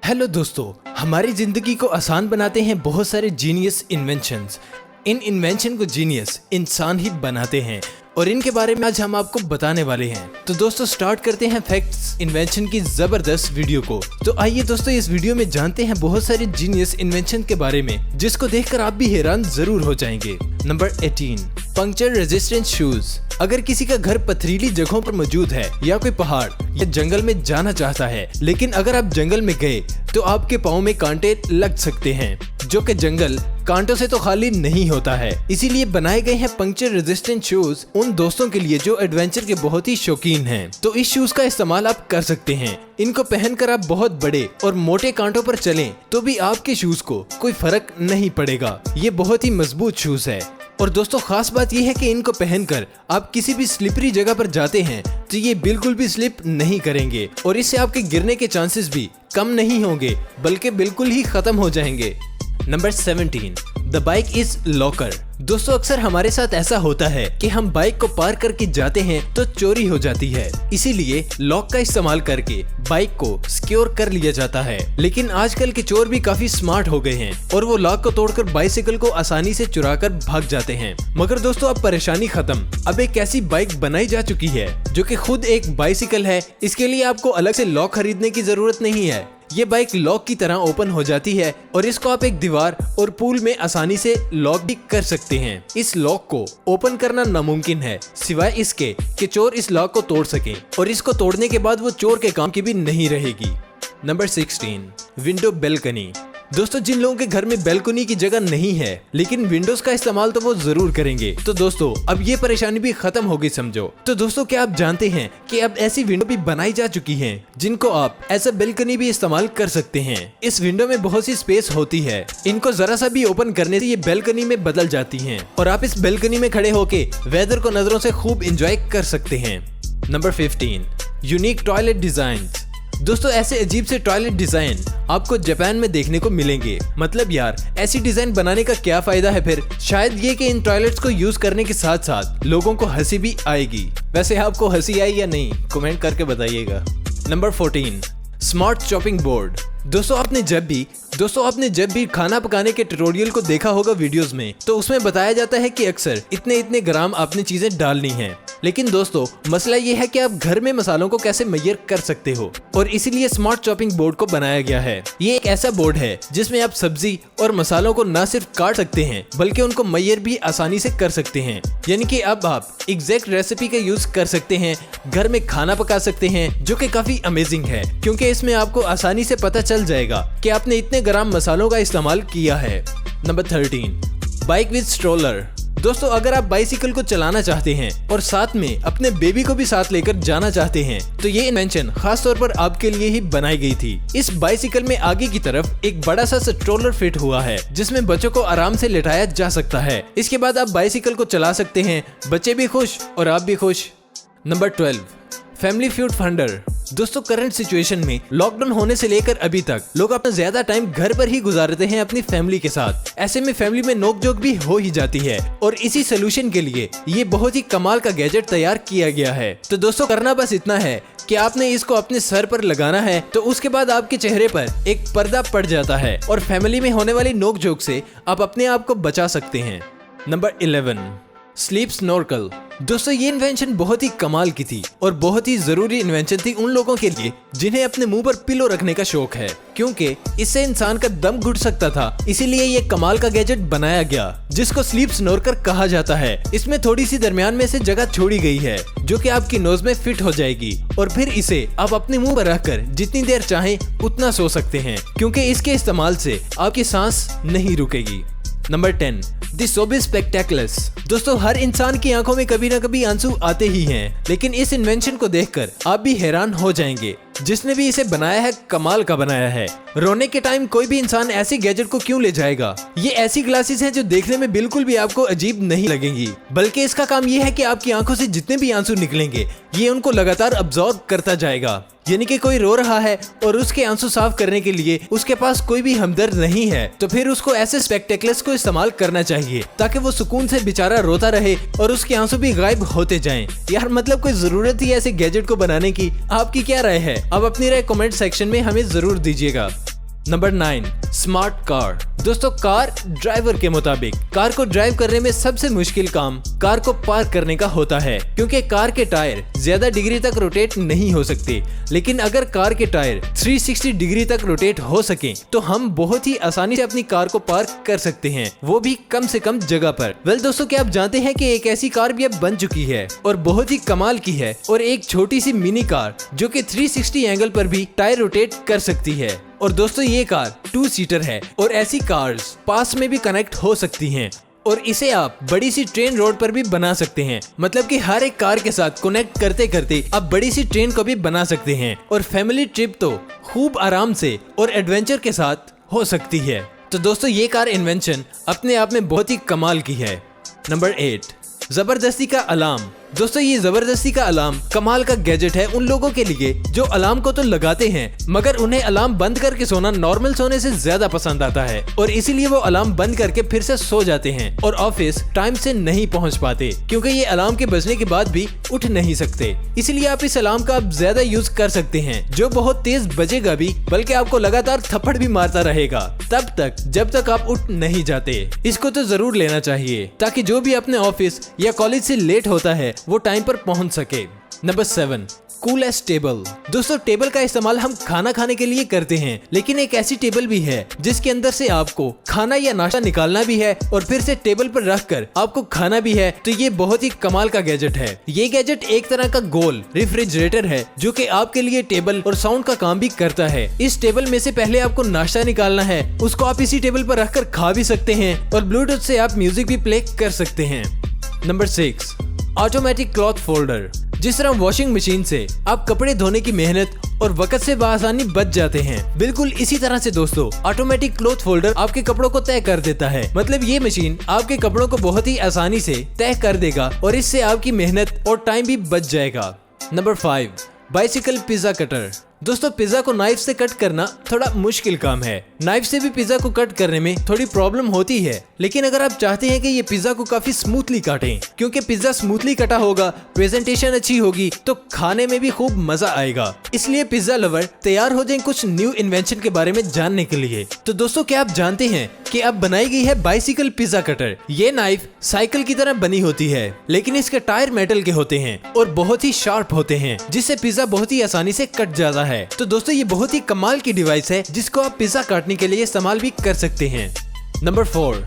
Hello दोस्तों, हमारी जिंदगी को आसान बनाते हैं बहुत सारे जीनियस इन्वेंशंस। इन इन्वेंशन को जीनियस इंसान ही बनाते हैं और इनके बारे में आज हम आपको बताने वाले हैं। तो दोस्तों स्टार्ट करते हैं फैक्ट्स इन्वेंशन की जबरदस्त वीडियो को। तो आइए दोस्तों इस वीडियो में जानते हैं बहुत सारे जीनियस इन्वेंशन के बारे में जिसको देखकर आप भी हैरान जरूर हो जाएंगे। Number 18, puncture resistant shoes. अगर किसी का घर पथरीली जगहों पर मौजूद है या कोई पहाड़ या जंगल में जाना चाहता है, लेकिन अगर आप जंगल में गए तो आपके पाँव में कांटे लग सकते हैं, जो कि जंगल कांटों से तो खाली नहीं होता है। इसीलिए बनाए गए हैं पंक्चर रेजिस्टेंट शूज उन दोस्तों के लिए जो एडवेंचर के बहुत ही शौकीन हैं। तो इस शूज का इस्तेमाल आप कर सकते हैं। इनको पहनकर आप बहुत बड़े और मोटे कांटों पर चलें तो भी आपके शूज को कोई फर्क नहीं पड़ेगा। ये बहुत ही मजबूत शूज है। और दोस्तों खास बात यह है कि इनको पहनकर आप किसी भी स्लिपरी जगह पर जाते हैं तो ये बिल्कुल भी स्लिप नहीं करेंगे और इससे आपके गिरने के चांसेस भी कम नहीं होंगे बल्कि बिल्कुल ही खत्म हो जाएंगे। Number 17, the bike is locker. दोस्तों अक्सर हमारे साथ ऐसा होता है कि हम बाइक को पार्क करके जाते हैं तो चोरी हो जाती है, इसीलिए लॉक का इस्तेमाल करके बाइक को सिक्योर कर लिया जाता है। लेकिन आजकल के चोर भी काफी स्मार्ट हो गए हैं और वो लॉक को तोड़कर बाइसिकल को आसानी से चुरा कर भाग जाते हैं। मगर दोस्तों अब परेशानी खत्म। अब एक ऐसी बाइक बनाई जा चुकी है जो कि खुद एक बाइसिकल है। इसके लिए आपको अलग से लॉक खरीदने की जरूरत नहीं है। ये बाइक लॉक की तरह ओपन हो जाती है और इसको आप एक दीवार और पूल में आसानी से लॉक भी कर सकते हैं। इस लॉक को ओपन करना नामुमकिन है सिवाय इसके कि चोर इस लॉक को तोड़ सके और इसको तोड़ने के बाद वो चोर के काम की भी नहीं रहेगी। Number 16, window balcony. दोस्तों जिन लोगों के घर में बेल्कनी की जगह नहीं है लेकिन विंडोज का इस्तेमाल तो वो जरूर करेंगे। तो दोस्तों अब ये परेशानी भी खत्म हो गई समझो। तो दोस्तों क्या आप जानते हैं कि अब ऐसी विंडो भी बनाई जा चुकी हैं जिनको आप एज अ बेल्कनी भी इस्तेमाल कर सकते हैं। इस विंडो में बहुत सी स्पेस होती है। इनको जरा सा भी ओपन करने से ये बेल्कनी में बदल जाती हैं और आप इस बेल्कनी में खड़े होके वेदर को नजरों से खूब एंजॉय कर सकते हैं। Number 15, unique toilet design. दोस्तों ऐसे अजीब से टॉयलेट डिजाइन आपको जापान में देखने को मिलेंगे। मतलब यार ऐसी डिजाइन बनाने का क्या फायदा है फिर? शायद ये कि इन टॉयलेट्स को यूज करने के साथ साथ लोगों को हंसी भी आएगी। वैसे आपको हंसी आई या नहीं कमेंट करके बताइएगा। Number 14, smart chopping board. दोस्तों आपने जब भी खाना पकाने के ट्यूटोरियल को देखा होगा वीडियोस में, तो उसमें बताया जाता है कि अक्सर इतने ग्राम आपने चीजें डालनी हैं। लेकिन दोस्तों मसला ये है कि आप घर में मसालों को कैसे मेजर कर सकते हो और इसीलिए स्मार्ट चॉपिंग बोर्ड को बनाया गया है। ये एक ऐसा बोर्ड है जिसमें आप सब्जी और मसालों को न सिर्फ काट सकते हैं बल्कि उनको मेजर भी आसानी से कर सकते हैं। यानी कि अब आप एग्जैक्ट रेसिपी का यूज कर सकते हैं, घर में खाना पका सकते हैं, जो कि काफी अमेजिंग है क्योंकि इसमें आपको आसानी से पता चल जाएगा कि आपने इतने ग्राम मसालों का इस्तेमाल किया है। Number 13, bike with stroller. दोस्तों अगर आप बाइसिकल को चलाना चाहते हैं और साथ में अपने बेबी को भी साथ लेकर जाना चाहते हैं तो ये इन्वेंशन खास तौर पर आपके लिए ही बनाई गई थी। इस बाइसिकल में आगे की तरफ एक बड़ा सा स्ट्रोलर फिट हुआ है जिसमें बच्चों को आराम से लेटाया जा सकता है। इसके बाद आप बाइसिकल को चला सकते हैं, बच्चे भी खुश और आप भी खुश। Number 12, family feud funder. दोस्तों करंट सिचुएशन में लॉकडाउन होने से लेकर अभी तक लोग अपना ज्यादा टाइम घर पर ही गुजारते हैं अपनी फैमिली के साथ। ऐसे में फैमिली में नोकझोंक भी हो ही जाती है और इसी सोल्यूशन के लिए ये बहुत ही कमाल का गैजेट तैयार किया गया है। तो दोस्तों करना बस इतना है कि आपने इसको अपने सर पर लगाना है तो उसके बाद आपके चेहरे पर एक पर्दा पड़ जाता है और फैमिली में होने वाली नोकझोंक से आप अपने आप को बचा सकते हैं। Number 11, sleep snorkel. दोस्तों ये इन्वेंशन बहुत ही कमाल की थी और बहुत ही जरूरी इन्वेंशन थी उन लोगों के लिए जिन्हें अपने मुंह पर पिलो रखने का शौक है, क्योंकि इससे इंसान का दम घुट सकता था। इसीलिए ये कमाल का गैजेट बनाया गया जिसको स्लीप स्नॉर्कर कहा जाता है। इसमें थोड़ी सी दरमियान में से जगह छोड़ी गई है जो कि आपकी नोज में फिट हो जाएगी और फिर इसे आप अपने मुंह पर रखकर जितनी देर चाहें उतना सो सकते हैं क्योंकि इसके इस्तेमाल से आपकी सांस नहीं रुकेगी। नंबर 10, द सोबी स्पेक्टेकुलस। दोस्तों हर इंसान की आंखों में कभी ना कभी आंसू आते ही हैं, लेकिन इस इन्वेंशन को देखकर आप भी हैरान हो जाएंगे। जिसने भी इसे बनाया है कमाल का बनाया है। रोने के टाइम कोई भी इंसान ऐसी गैजेट को क्यों ले जाएगा? ये ऐसी ग्लासेस हैं जो देखने में बिल्कुल भी आपको अजीब नहीं लगेंगी, बल्कि इसका काम ये है कि आपकी आंखों से जितने भी आंसू निकलेंगे ये उनको लगातार अब्सॉर्ब करता जाएगा। यानी कि कोई रो रहा है और उसके आंसू साफ करने के लिए उसके पास कोई भी हमदर्द नहीं है तो फिर उसको ऐसे स्पेक्टेकुलर्स को इस्तेमाल करना चाहिए ताकि वो सुकून से बेचारा रोता रहे और उसके आंसू भी गायब होते जाएं। यार मतलब कोई जरूरत ही ऐसे गैजेट को बनाने की? आपकी क्या राय है? अब अपनी राय कमेंट सेक्शन में हमें जरूर दीजिएगा। Number 9, smart car. दोस्तों कार ड्राइवर के मुताबिक कार को ड्राइव करने में सबसे मुश्किल काम कार को पार्क करने का होता है, क्योंकि कार के टायर ज्यादा डिग्री तक रोटेट नहीं हो सकते। लेकिन अगर कार के टायर 360 डिग्री तक रोटेट हो सके तो हम बहुत ही आसानी से अपनी कार को पार्क कर सकते हैं, वो भी कम से कम जगह पर। वेल दोस्तों, क्या आप जानते हैं कि एक ऐसी कार भी अब बन चुकी है और बहुत ही कमाल की है, और एक छोटी सी मिनी कार जो कि 360 एंगल पर भी टायर रोटेट कर सकती है। और दोस्तों ये कार 2 सीटर है और ऐसी कार्स पास में भी कनेक्ट हो सकती हैं, और इसे आप बड़ी सी ट्रेन रोड पर भी बना सकते हैं। मतलब कि हर एक कार के साथ कनेक्ट करते करते आप बड़ी सी ट्रेन को भी बना सकते हैं, और फैमिली ट्रिप तो खूब आराम से और एडवेंचर के साथ हो सकती है। तो दोस्तों ये कार इन्वेंशन अपने आप में बहुत ही कमाल की है। नंबर 8, जबरदस्ती का अलार्म। दोस्तों ये जबरदस्ती का अलार्म कमाल का गैजेट है उन लोगों के लिए जो अलार्म को तो लगाते हैं मगर उन्हें अलार्म बंद करके सोना नॉर्मल सोने से ज्यादा पसंद आता है, और इसीलिए वो अलार्म बंद करके फिर से सो जाते हैं और ऑफिस टाइम से नहीं पहुंच पाते, क्योंकि ये अलार्म के बजने के बाद भी उठ नहीं सकते। इसलिए आप इस अलार्म का आप ज्यादा यूज कर सकते हैं, जो बहुत तेज बजेगा भी, बल्कि आपको लगातार थप्पड़ भी मारता रहेगा तब तक जब तक आप उठ नहीं जाते। इसको तो जरूर लेना चाहिए ताकि जो भी अपने ऑफिस या कॉलेज से लेट होता है वो टाइम पर पहुंच सके। Number 7, coolest table. दोस्तों टेबल का इस्तेमाल हम खाना खाने के लिए करते हैं, लेकिन एक ऐसी टेबल भी है जिसके अंदर से आपको खाना या नाश्ता निकालना भी है और फिर से टेबल पर रखकर आपको खाना भी है। तो ये बहुत ही कमाल का गैजेट है। ये गैजेट एक तरह का गोल रेफ्रिजरेटर है जो कि आपके लिए टेबल और साउंड का काम भी करता है। इस टेबल में से पहले आपको नाश्ता निकालना है, उसको आप इसी टेबल पर रखकर खा भी सकते हैं और ब्लूटूथ से आप म्यूजिक भी प्ले कर सकते हैं। Number 6, automatic cloth folder. जिस तरह वॉशिंग मशीन से आप कपड़े धोने की मेहनत और वक्त से बआसानी बच जाते हैं, बिल्कुल इसी तरह से दोस्तों ऑटोमेटिक क्लॉथ फोल्डर आपके कपड़ों को तय कर देता है। मतलब ये मशीन आपके कपड़ों को बहुत ही आसानी से तय कर देगा और इससे आपकी मेहनत और टाइम भी बच जाएगा। Number 5, bicycle pizza cutter. दोस्तों पिज्जा को नाइफ से कट करना थोड़ा मुश्किल काम है। नाइफ से भी पिज्जा को कट करने में थोड़ी प्रॉब्लम होती है, लेकिन अगर आप चाहते हैं कि ये पिज्जा को काफी स्मूथली काटें, क्योंकि पिज्जा स्मूथली कटा होगा, प्रेजेंटेशन अच्छी होगी तो खाने में भी खूब मजा आएगा। इसलिए पिज्जा लवर तैयार हो जाएं कुछ न्यू इन्वेंशन के बारे में जानने के लिए। तो दोस्तों क्या आप जानते हैं कि अब बनाई गई है बाइसिकल पिज्जा कटर। ये नाइफ साइकिल की तरह बनी होती है, लेकिन इसके टायर मेटल के होते हैं और बहुत ही शार्प होते हैं, जिससे पिज्जा बहुत ही आसानी से कट जाता है। तो दोस्तों ये बहुत ही कमाल की डिवाइस है जिसको आप पिज्जा काटने के लिए इस्तेमाल भी कर सकते हैं। Number 4,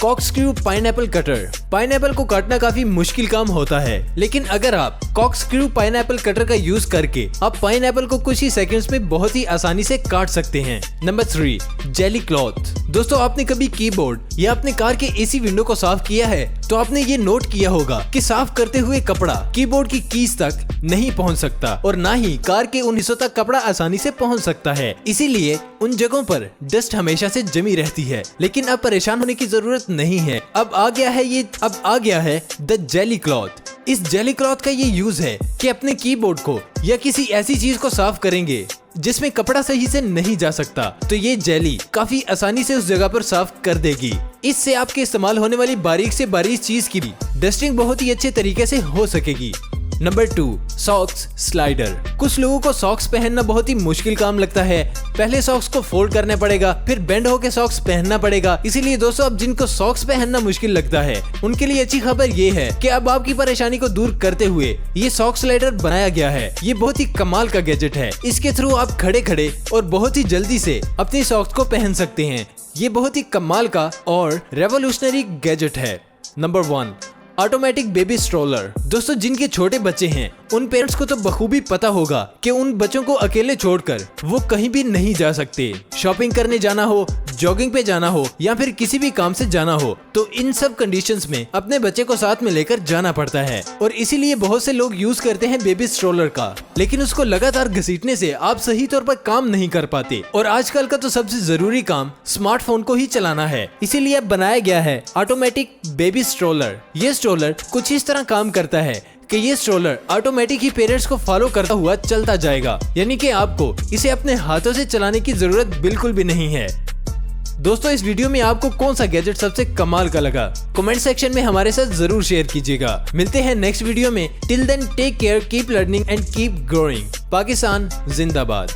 corkscrew pineapple cutter. Pineapple को काटना काफी मुश्किल काम होता है, लेकिन अगर आप कॉर्कस्क्रू पाइनएप्पल कटर का यूज करके आप पाइनएप्पल को कुछ ही सेकंड्स में बहुत ही आसानी से काट सकते हैं। Number 3, jelly cloth. दोस्तों आपने कभी कीबोर्ड या अपने कार के एसी विंडो को साफ किया है तो आपने ये नोट किया होगा कि साफ करते हुए कपड़ा कीबोर्ड की कीज तक नहीं पहुंच सकता और ना ही कार के उन हिस्सों तक कपड़ा आसानी से पहुंच सकता है। इसीलिए उन जगहों पर डस्ट हमेशा से जमी रहती है, लेकिन अब परेशान होने की जरूरत नहीं है। अब आ गया है द जेली क्लॉथ। इस जेली क्लॉथ का ये यूज है कि अपने कीबोर्ड को या किसी ऐसी चीज को साफ करेंगे जिसमें कपड़ा सही से नहीं जा सकता, तो ये जेली काफी आसानी से उस जगह पर साफ कर देगी। इससे आपके इस्तेमाल होने वाली बारीक से बारीक चीज की भी डस्टिंग बहुत ही अच्छे तरीके से हो सकेगी। Number 2, socks slider. कुछ लोगों को सॉक्स पहनना बहुत ही मुश्किल काम लगता है। पहले सॉक्स को फोल्ड करना पड़ेगा, फिर बेंड होकर सॉक्स पहनना पड़ेगा। इसीलिए दोस्तों अब जिनको सॉक्स पहनना मुश्किल लगता है उनके लिए अच्छी खबर ये है कि अब आपकी परेशानी को दूर करते हुए ये सॉक्स स्लाइडर बनाया गया है। ये बहुत ही कमाल का गैजेट है। इसके थ्रू आप खड़े खड़े और बहुत ही जल्दी से अपनी सॉक्स को पहन सकते हैं। ये बहुत ही कमाल का और रेवोल्यूशनरी गैजेट है। Number 1, automatic baby stroller. दोस्तों जिनके छोटे बच्चे हैं उन पेरेंट्स को तो बखूबी पता होगा कि उन बच्चों को अकेले छोड़कर वो कहीं भी नहीं जा सकते। शॉपिंग करने जाना हो, जॉगिंग पे जाना हो या फिर किसी भी काम से जाना हो, तो इन सब कंडीशंस में अपने बच्चे को साथ में लेकर जाना पड़ता है और इसीलिए बहुत से लोग यूज करते हैं बेबी स्ट्रोलर का, लेकिन उसको लगातार घसीटने से आप सही तौर पर काम नहीं कर पाते। और आजकल का तो सबसे जरूरी काम स्मार्टफोन को ही चलाना है, इसीलिए अब बनाया गया है ऑटोमेटिक बेबी स्ट्रोलर। ये स्ट्रोलर कुछ इस तरह काम करता है कि ये स्ट्रोलर ऑटोमेटिक ही पेरेंट्स को फॉलो करता हुआ चलता जाएगा, यानी कि आपको इसे अपने हाथों से चलाने की जरूरत बिल्कुल भी नहीं है। दोस्तों इस वीडियो में आपको कौन सा गैजेट सबसे कमाल का लगा, कमेंट सेक्शन में हमारे साथ जरूर शेयर कीजिएगा। मिलते हैं नेक्स्ट वीडियो में। Till then take care, keep learning and keep growing. Pakistan जिंदाबाद।